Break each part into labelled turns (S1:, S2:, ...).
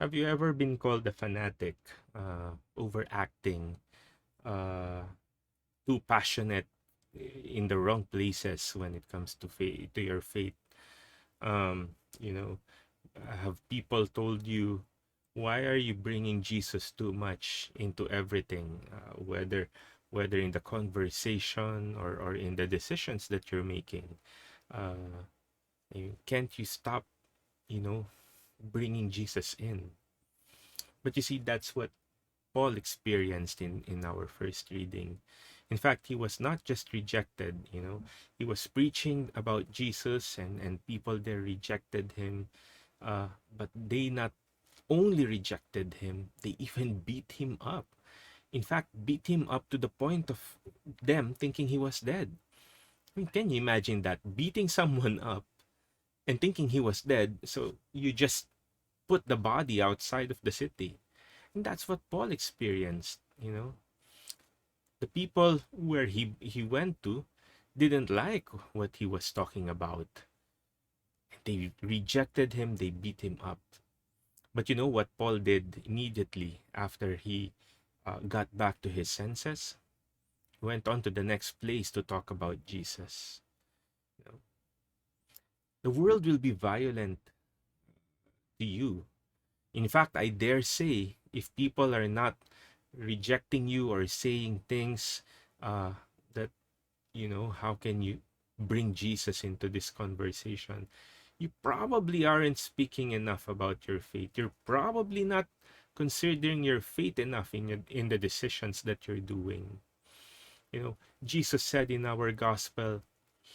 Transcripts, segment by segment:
S1: Have you ever been called a fanatic, overacting, uh, too passionate in the wrong places when it comes to faith, to your faith? Um, you know, have people told you, why are you bringing Jesus too much into everything, whether in the conversation or in the decisions that you're making? Uh, can't you stop, you know, bringing Jesus in? But you see, that's what Paul experienced in our first reading. In fact, he was not just rejected, he was preaching about Jesus, and people there rejected him. But they not only rejected him, they even beat him up. In fact, beat him up to the point of them thinking he was dead. I mean, can you imagine that? Beating someone up and thinking he was dead, so you just put the body outside of the city. And that's what Paul experienced. The people where he went to didn't like what he was talking about. They rejected him, they beat him up. But you know what Paul did immediately after he got back to his senses? He went on to the next place to talk about Jesus. You know, the world will be violent to you. In fact, I dare say, if people are not rejecting you or saying things uh, that, how can you bring Jesus into this conversation? You probably aren't speaking enough about your faith. You're probably not considering your faith enough in the decisions that you're doing. Jesus said in our gospel,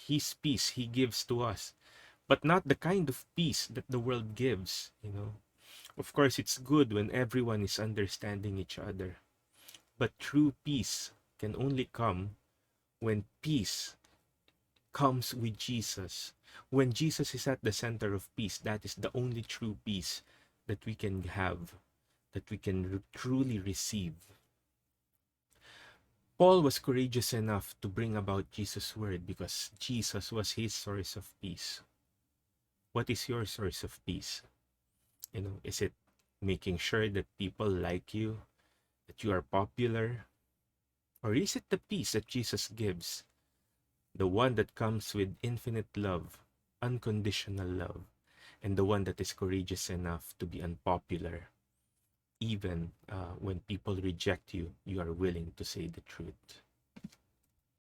S1: His peace He gives to us, but not the kind of peace that the world gives. Of course, it's good when everyone is understanding each other, but true peace can only come when peace comes with Jesus. When Jesus is at the center of peace, that is the only true peace that we can have, that we can truly receive. Paul was courageous enough to bring about Jesus' word because Jesus was his source of peace. What is your source of peace? Is it making sure that people like you, that you are popular? Or is it the peace that Jesus gives, the one that comes with infinite love, unconditional love, and the one that is courageous enough to be unpopular? Even when people reject you, you are willing to say the truth.